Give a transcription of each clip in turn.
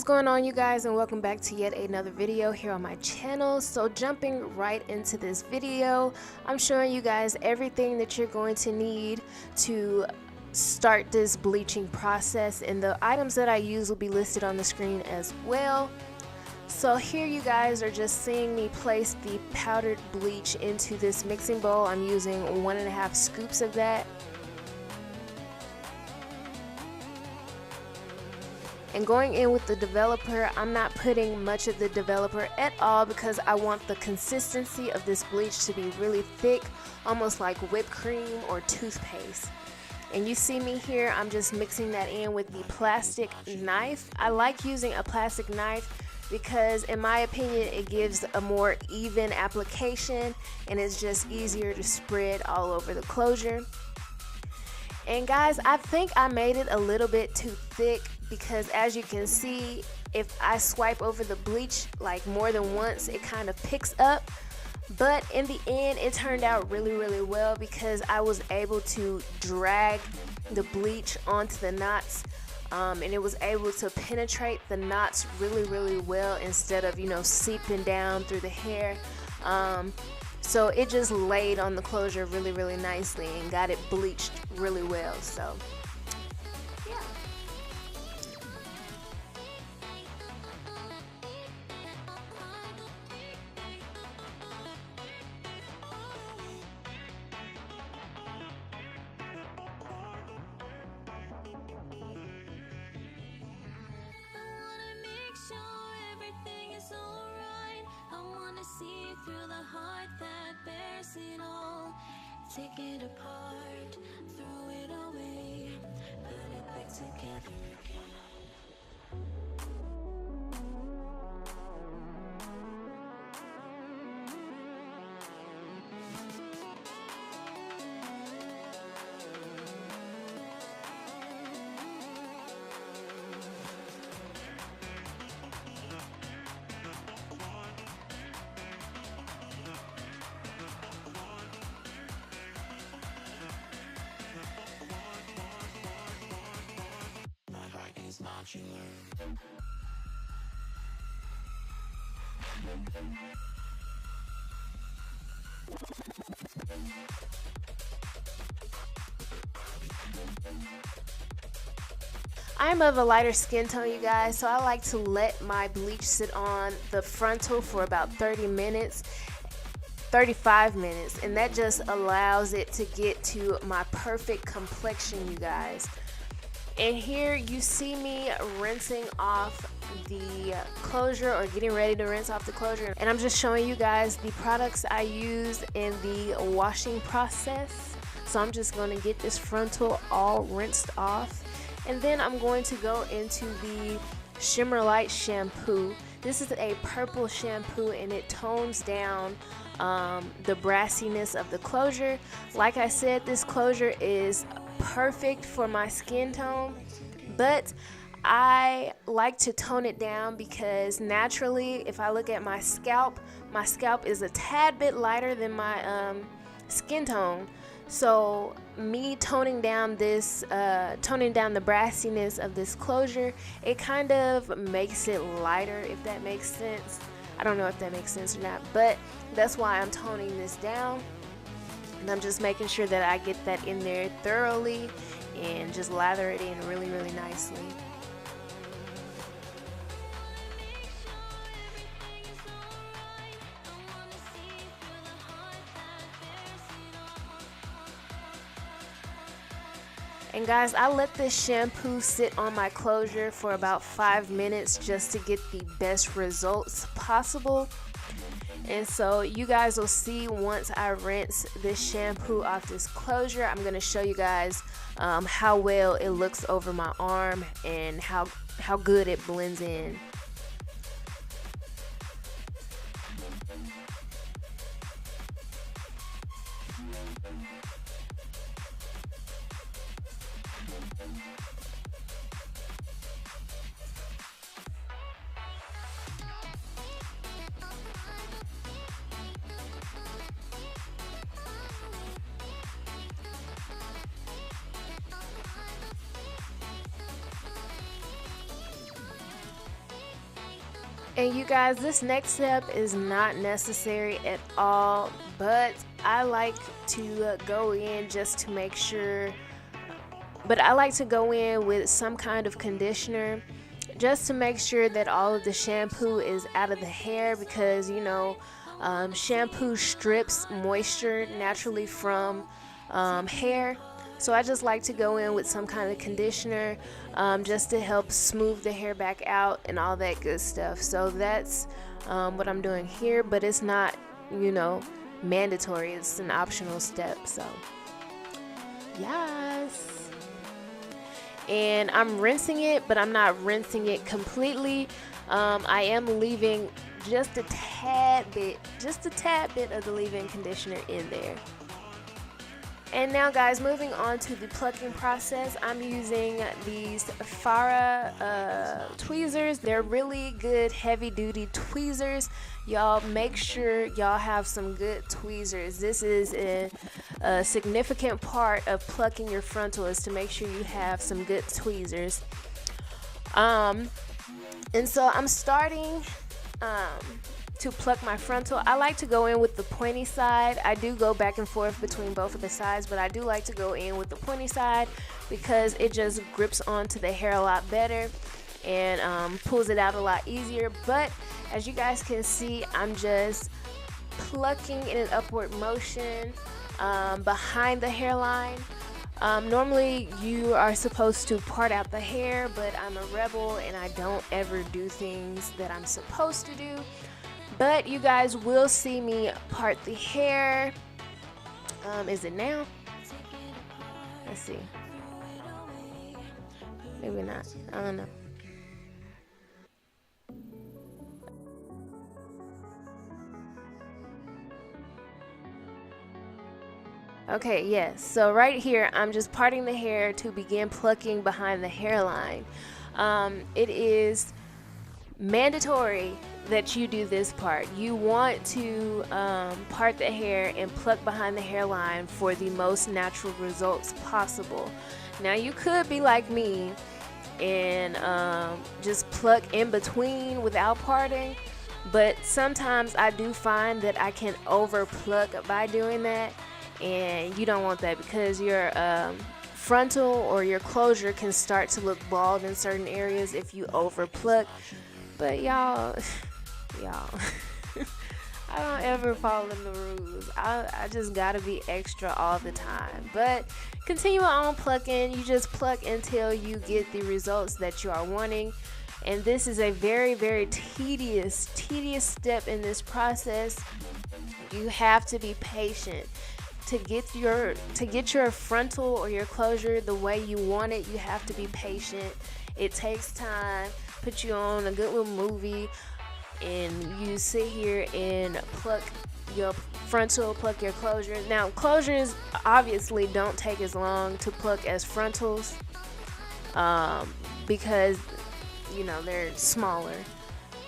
going on, you guys, and welcome back to yet another video here on my channel. So jumping right into this video, I'm showing you guys everything that you're going to need to start this bleaching process, and the items that I use will be listed on the screen as well. So here you guys are just seeing me place the powdered bleach into this mixing bowl. I'm using 1.5 scoops of that. And going in with the developer, I'm not putting much of the developer at all because I want the consistency of this bleach to be really thick, almost like whipped cream or toothpaste. And you see me here, I'm just mixing that in with the plastic knife. I like using a plastic knife because in my opinion it gives a more even application and it's just easier to spread all over the closure. And guys, I think I made it a little bit too thick because as you can see, if I swipe over the bleach like more than once, it kind of picks up. But in the end, it turned out really well because I was able to drag the bleach onto the knots, and it was able to penetrate the knots really well instead of, you know, seeping down through the hair. So it just laid on the closure really nicely and got it bleached really well. So yeah. See through the heart that bears it all. Take it apart, throw it away, put it back together again. I'm of a lighter skin tone, you guys, so I like to let my bleach sit on the frontal for about 35 minutes, and that just allows it to get to my perfect complexion, you guys. And here you see me rinsing off the closure, or getting ready to rinse off the closure, and I'm just showing you guys the products I use in the washing process. So I'm just going to get this frontal all rinsed off, and then I'm going to go into the Shimmer Light shampoo. This is a purple shampoo and it tones down the brassiness of the closure. Like I said, this closure is perfect for my skin tone, but I like to tone it down because naturally, if I look at my scalp is a tad bit lighter than my skin tone. So me toning down the brassiness of this closure, it kind of makes it lighter, if that makes sense. I don't know if that makes sense or not, but that's why I'm toning this down. And I'm just making sure that I get that in there thoroughly and just lather it in really nicely. And guys, I let this shampoo sit on my closure for about 5 minutes just to get the best results possible. And so you guys will see once I rinse this shampoo off this closure, I'm going to show you guys how well it looks over my arm and how good it blends in. And you guys, this next step is not necessary at all, but I like to go in just to make sure. But I like to go in with some kind of conditioner just to make sure that all of the shampoo is out of the hair, because shampoo strips moisture naturally from hair. So I just like to go in with some kind of conditioner just to help smooth the hair back out and all that good stuff. So that's what I'm doing here, but it's not mandatory. It's an optional step. So yes. And I'm rinsing it, but I'm not rinsing it completely. I am leaving just a tad bit of the leave-in conditioner in there. And now guys, moving on to the plucking process, I'm using these Farah tweezers. They're really good heavy duty tweezers. Y'all make sure y'all have some good tweezers. This is a significant part of plucking your frontal, is to make sure you have some good tweezers. And so I'm starting to pluck my frontal. I like to go in with the pointy side. I do go back and forth between both of the sides, but I do like to go in with the pointy side because it just grips onto the hair a lot better and pulls it out a lot easier. But as you guys can see, I'm just plucking in an upward motion behind the hairline. Normally you are supposed to part out the hair, but I'm a rebel and I don't ever do things that I'm supposed to do. But you guys will see me part the hair. Is it now? Let's see. Maybe not. I don't know. Okay, yes. So right here, I'm just parting the hair to begin plucking behind the hairline. It is mandatory that you do this part. You want to part the hair and pluck behind the hairline for the most natural results possible. Now you could be like me and just pluck in between without parting, but sometimes I do find that I can over pluck by doing that, and you don't want that because your frontal or your closure can start to look bald in certain areas if you over pluck. But y'all I don't ever follow the rules. I just gotta be extra all the time. But continue on plucking. You just pluck until you get the results that you are wanting. And this is a very, very tedious step in this process. You have to be patient. To get your frontal or your closure the way you want it, you have to be patient. It takes time. Put you on a good little movie and you sit here and pluck your frontal, pluck your closure. Now closures obviously don't take as long to pluck as frontals because they're smaller,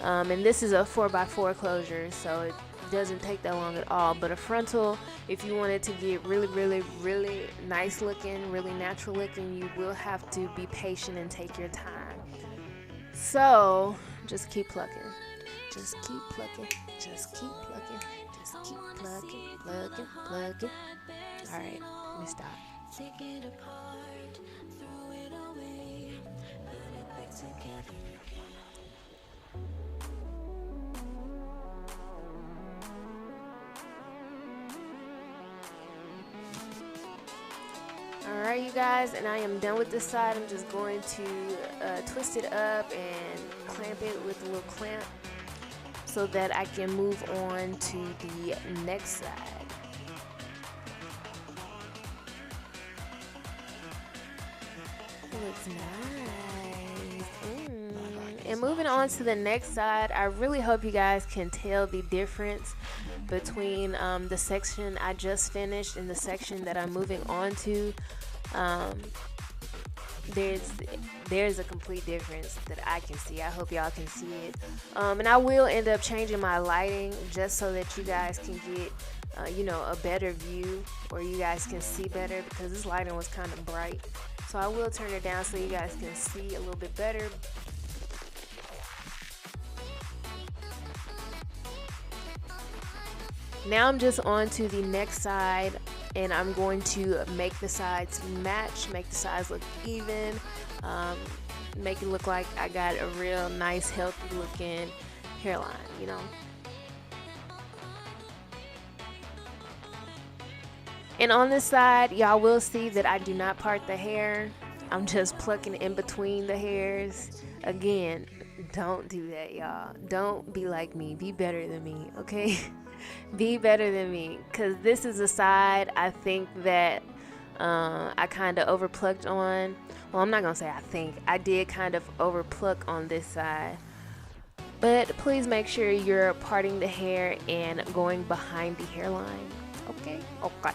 and this is a 4x4 closure, so it doesn't take that long at all. But a frontal, if you want it to get really, really, really nice looking, really natural looking, you will have to be patient and take your time. So just keep plucking. Just keep plucking. Just keep plucking. Just keep plucking, plucking, plucking. All right, let me stop. Take it apart, throw it away, put it back together again. Alright you guys, and I am done with this side. I'm just going to twist it up and clamp it with a little clamp so that I can move on to the next side. It looks nice. And moving on to the next side, I really hope you guys can tell the difference between the section I just finished and the section that I'm moving on to. There's a complete difference that I can see. I hope y'all can see it. And I will end up changing my lighting just so that you guys can get a better view, or you guys can see better, because this lighting was kind of bright. So I will turn it down so you guys can see a little bit better. Now I'm just on to the next side, and I'm going to make the sides match, make the sides look even, make it look like I got a real nice healthy looking hairline, you know. And on this side, y'all will see that I do not part the hair. I'm just plucking in between the hairs. Again, don't do that, y'all. Don't be like me. Be better than me, okay? Be better than me, because this is a side I think that I kind of overplucked on. Well, I'm not gonna say I think. I did kind of overpluck on this side. But please make sure you're parting the hair and going behind the hairline. Okay? Okay.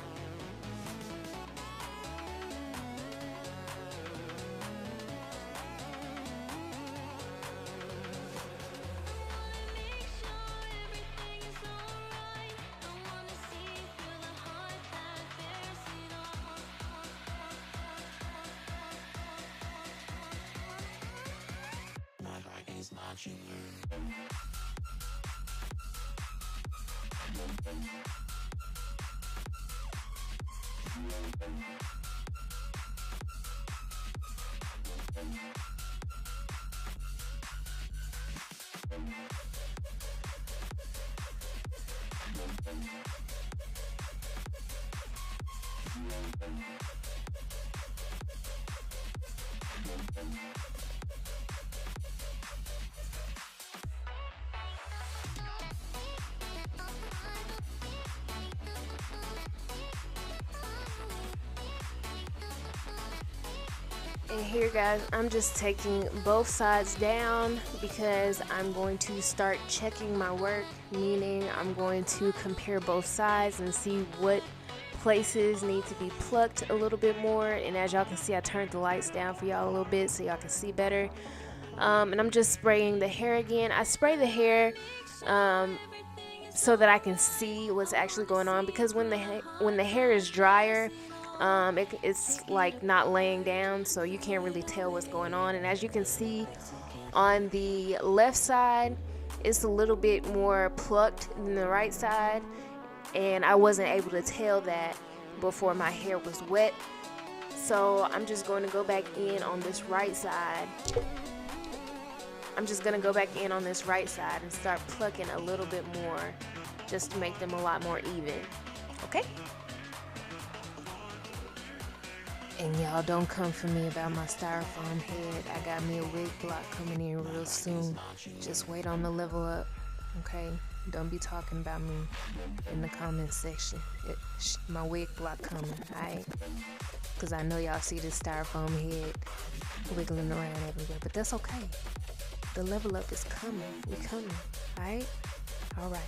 And here guys, I'm just taking both sides down because I'm going to start checking my work, meaning I'm going to compare both sides and see what places need to be plucked a little bit more. And as y'all can see, I turned the lights down for y'all a little bit so y'all can see better. And I'm just spraying the hair again. I spray the hair so that I can see what's actually going on, because when the hair is drier, it's like not laying down, so you can't really tell what's going on. And as you can see on the left side, it's a little bit more plucked than the right side, and I wasn't able to tell that before my hair was wet. So I'm just going to go back in on this right side. And start plucking a little bit more just to make them a lot more even. Okay? And y'all don't come for me about my styrofoam head. I got me a wig block coming in real soon. Just wait on the level up, okay? Don't be talking about me in the comment section. My wig block coming, alright? Because I know y'all see this styrofoam head wiggling around everywhere, but that's okay. The level up is coming. We coming, alright? Alright.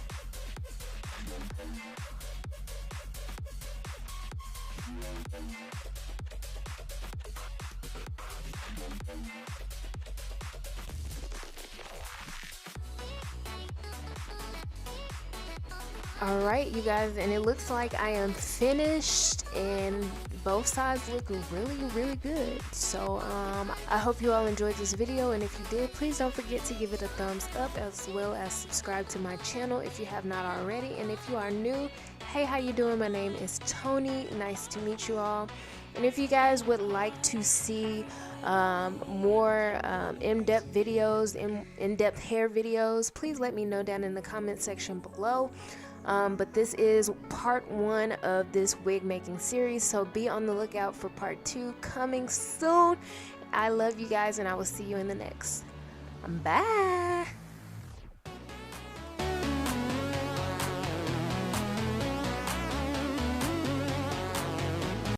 Alright, you guys, and it looks like I am finished, and both sides look really good. So I hope you all enjoyed this video, and if you did, please don't forget to give it a thumbs up, as well as subscribe to my channel if you have not already. And if you are new, hey, how you doing? My name is Tony. Nice to meet you all. And if you guys would like to see more in-depth videos, in-depth hair videos, please let me know down in the comment section below. But this is part 1 of this wig making series, so be on the lookout for part 2 coming soon. I love you guys, and I will see you in the next. Bye.